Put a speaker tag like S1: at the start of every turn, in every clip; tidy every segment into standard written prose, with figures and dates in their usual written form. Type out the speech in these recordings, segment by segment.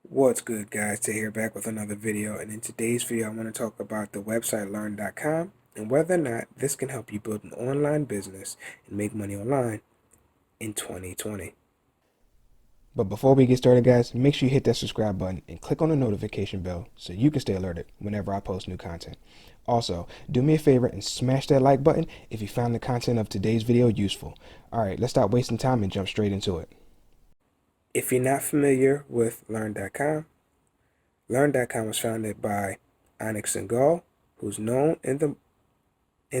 S1: What's good, guys? Tay here, back with another video, and in today's video I want to talk about the website Lurn.com and whether or not this can help you build an online business and make money online in 2020. But before we get started, guys, make sure you hit that subscribe button and click on the notification bell so you can stay alerted whenever I post new content. Also, do me a favor and smash that like button if you found the content of today's video useful. Alright, let's stop wasting time and jump straight into it. If you're not familiar with Lurn.com, Lurn.com was founded by Onyx Singal, who's known in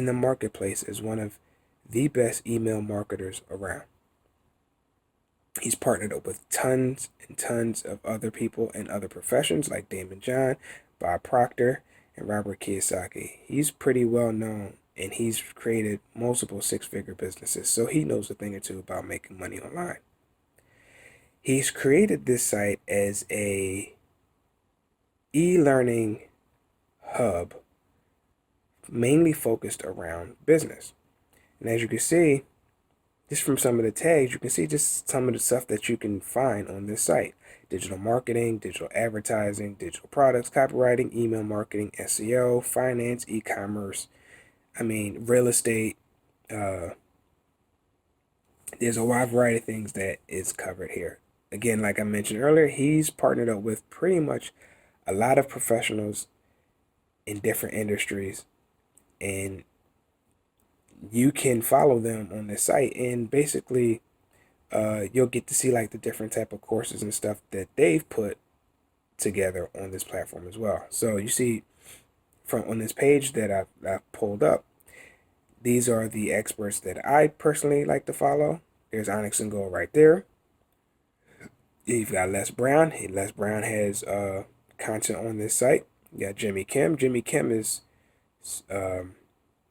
S1: the marketplace as one of the best email marketers around. He's partnered up with tons and tons of other people in other professions like Damon John, Bob Proctor, and Robert Kiyosaki. He's pretty well known, and he's created multiple six-figure businesses, so he knows a thing or two about making money online. He's created this site as a e-learning hub mainly focused around business. And as you can see, just from some of the tags, you can see just some of the stuff that you can find on this site. Digital marketing, digital advertising, digital products, copywriting, email marketing, SEO, finance, e-commerce, real estate. There's a wide variety of things that is covered here. Again, like I mentioned earlier, he's partnered up with pretty much a lot of professionals in different industries, and you can follow them on this site, and basically you'll get to see like the different type of courses and stuff that they've put together on this platform as well. So you see from on this page that I've pulled up, these are the experts that I personally like to follow. There's Onyx and Gold right there. You've got Les Brown. Les Brown has content on this site. You got Jimmy Kim. Jimmy Kim is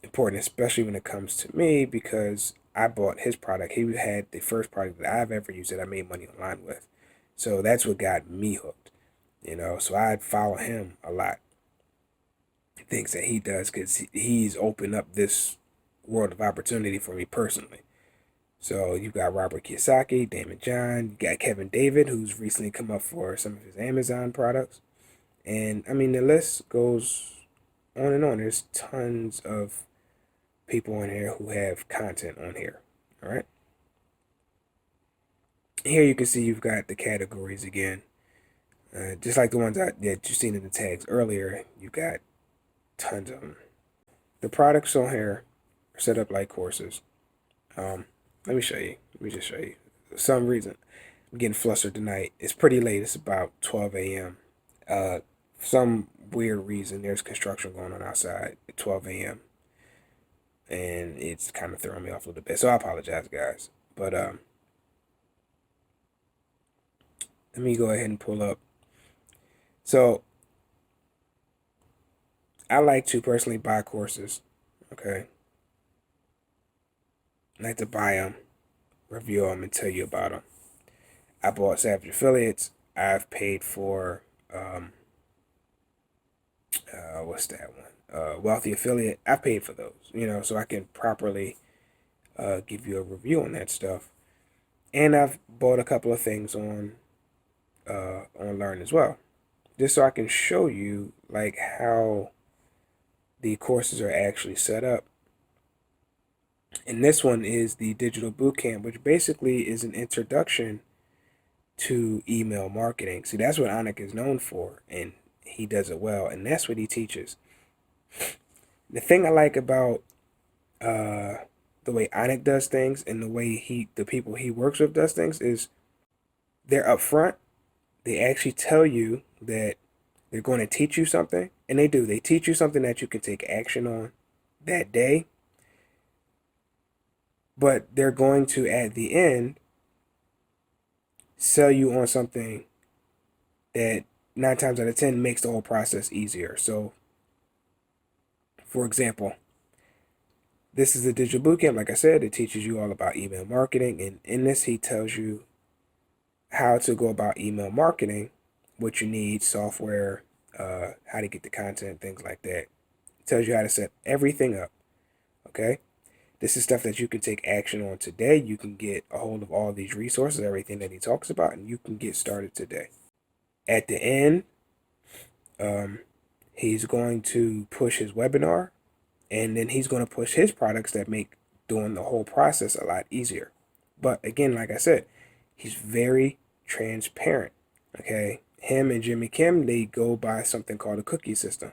S1: important, especially when it comes to me, because I bought his product. He had the first product that I've ever used that I made money online with. So that's what got me hooked, so I'd follow him a lot. Things that he does, because he's opened up this world of opportunity for me personally. So you've got Robert Kiyosaki, Damon John, you got Kevin David, who's recently come up for some of his Amazon products. And the list goes on and on. There's tons of people in here who have content on here. All right. Here you can see you've got the categories again. Just like the ones that you've seen in the tags earlier, you've got tons of them. The products on here are set up like courses. Let me show you. Let me just show you. For some reason, I'm getting flustered tonight. It's pretty late. It's about 12 a.m. For some weird reason, there's construction going on outside at 12 a.m. And it's kind of throwing me off a little bit. So I apologize, guys. But let me go ahead and pull up. So I like to personally buy courses. Okay. I like to buy them, review them, and tell you about them. I bought Savage Affiliates. I've paid for, what's that one? Wealthy Affiliate. I paid for those, so I can properly give you a review on that stuff. And I've bought a couple of things on Lurn as well, just so I can show you like how the courses are actually set up. And this one is the Digital Bootcamp, which basically is an introduction to email marketing. See, that's what Onyx is known for, and he does it well, and that's what he teaches. The thing I like about the way Onyx does things and the way the people he works with does things is they're upfront. They actually tell you that they're going to teach you something, and they do. They teach you something that you can take action on that day. But they're going to, at the end, sell you on something that 9 times out of 10 makes the whole process easier. So, for example, this is the Digital Bootcamp. Like I said, it teaches you all about email marketing. And in this, he tells you how to go about email marketing, what you need, software, how to get the content, things like that. It tells you how to set everything up. Okay? This is stuff that you can take action on today. You can get a hold of all these resources, everything that he talks about, and you can get started today. At the end, he's going to push his webinar, and then he's going to push his products that make doing the whole process a lot easier. But again, like I said, he's very transparent. Okay, him and Jimmy Kim, they go by something called a cookie system,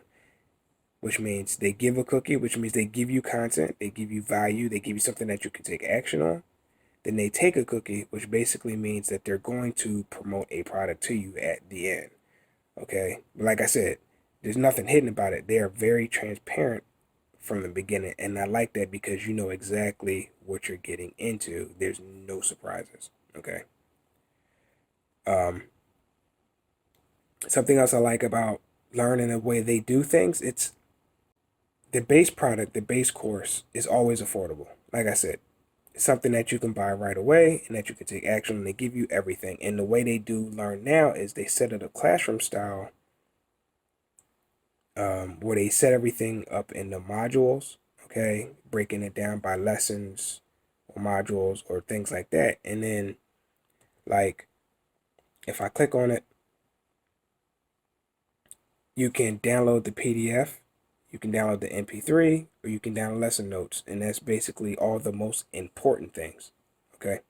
S1: which means they give a cookie, which means they give you content, they give you value, they give you something that you can take action on. Then they take a cookie, which basically means that they're going to promote a product to you at the end. Okay, but like I said, there's nothing hidden about it. They are very transparent from the beginning, and I like that because you know exactly what you're getting into. There's no surprises. Okay. Something else I like about learning the way they do things, it's the base product, the base course is always affordable. Like I said, it's something that you can buy right away and that you can take action, and they give you everything. And the way they do Learn now is they set it a classroom style, where they set everything up in the modules, okay, breaking it down by lessons or modules or things like that. And then, like, if I click on it, you can download the PDF, you can download the MP3, or you can download lesson notes. And that's basically all the most important things, okay?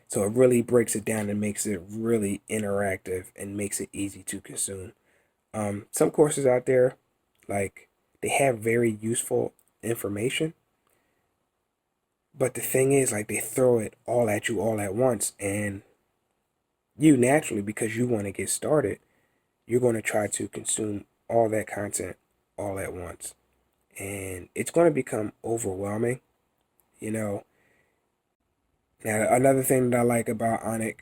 S1: So it really breaks it down and makes it really interactive and makes it easy to consume. Some courses out there, like, they have very useful information, but the thing is, like, they throw it all at you all at once, and you naturally, because you want to get started, you're going to try to consume all that content all at once, and it's going to become overwhelming, you know. Now, another thing that I like about Onic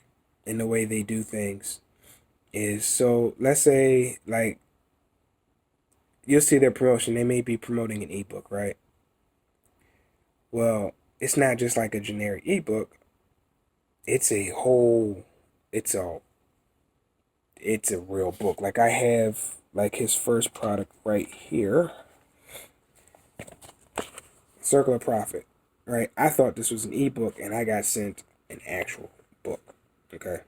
S1: and the way they do things is, so let's say, like, you'll see their promotion, they may be promoting an ebook, right? Well, it's not just like a generic ebook. It's a whole, it's a real book. Like, I have, like, his first product right here, Circle of Profit, right? I thought this was an ebook, and I got sent an actual book, okay?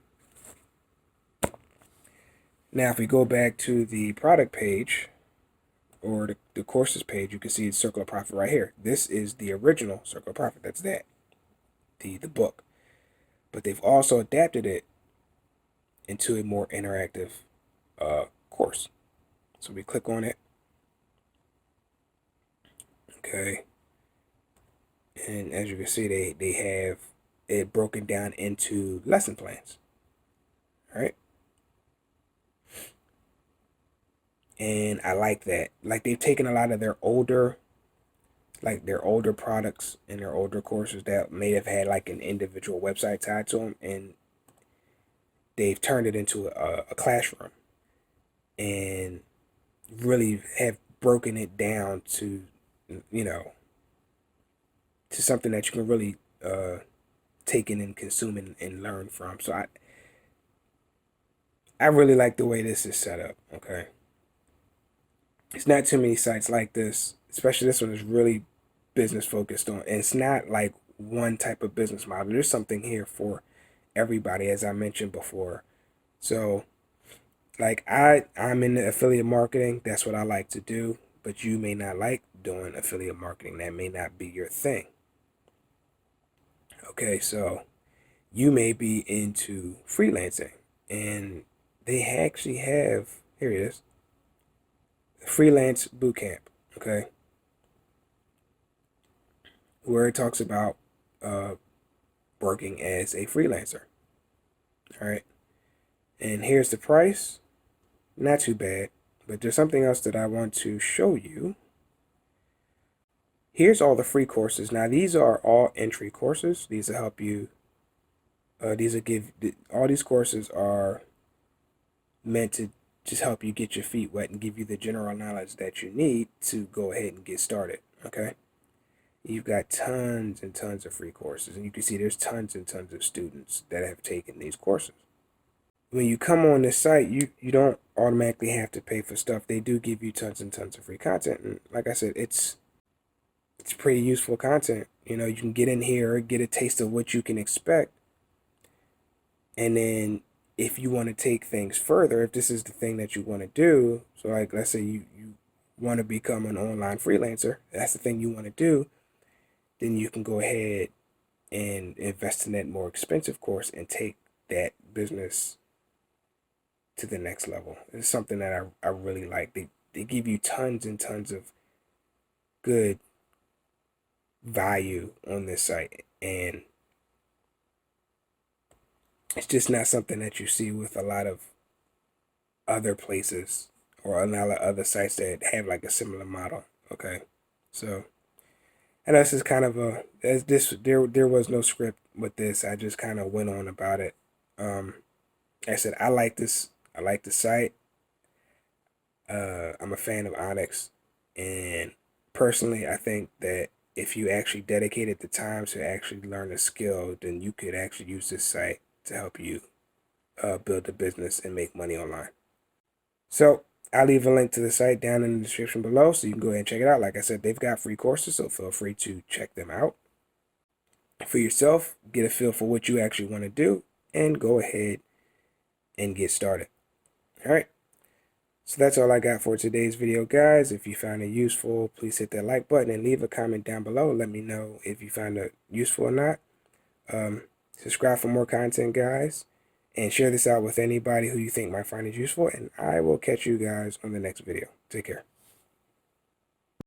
S1: Now, if we go back to the product page, or the courses page, you can see Circle of Profit right here. This is the original Circle of Profit. That's that, the book. But they've also adapted it into a more interactive course. So we click on it. Okay. And as you can see, they have it broken down into lesson plans. All right. And I like that. Like, they've taken a lot of their older products and their older courses that may have had like an individual website tied to them, and they've turned it into a classroom and really have broken it down to, you know, to something that you can really take in and consume and learn from. So I really like the way this is set up, okay? It's not too many sites like this, especially this one is really business focused on, and it's not like one type of business model. There's something here for everybody, as I mentioned before. So, like, I'm in the affiliate marketing. That's what I like to do, but you may not like doing affiliate marketing. That may not be your thing. Okay, so you may be into freelancing, and they actually have, here it is, freelance bootcamp, okay, where it talks about working as a freelancer. All right, and here's the price. Not too bad, but there's something else that I want to show you. Here's all the free courses. Now, these are all entry courses. These will help you. All these courses are meant to just help you get your feet wet and give you the general knowledge that you need to go ahead and get started, okay? You've got tons and tons of free courses, and you can see there's tons and tons of students that have taken these courses. When you come on this site, you don't automatically have to pay for stuff. They do give you tons and tons of free content, and like I said, it's pretty useful content. You can get in here, get a taste of what you can expect, and then if you want to take things further, if this is the thing that you want to do, so like let's say you want to become an online freelancer, that's the thing you want to do, then you can go ahead and invest in that more expensive course and take that business to the next level. It's something that I really like. They give you tons and tons of good value on this site, and it's just not something that you see with a lot of other places or a lot of other sites that have like a similar model. Okay, so and that's just kind of a as this there was no script with this. I just kind of went on about it. Like I said, I like this. I like the site. I'm a fan of Onyx, and personally, I think that if you actually dedicated the time to actually learn a skill, then you could actually use this site to help you build a business and make money online. So I'll leave a link to the site down in the description below, so you can go ahead and check it out. Like I said, they've got free courses, so feel free to check them out for yourself, get a feel for what you actually want to do, and go ahead and get started. All right. So that's all I got for today's video, guys. If you found it useful, please hit that like button and leave a comment down below. Let me know if you found it useful or not. Subscribe for more content, guys, and share this out with anybody who you think might find it useful. And I will catch you guys on the next video. Take care.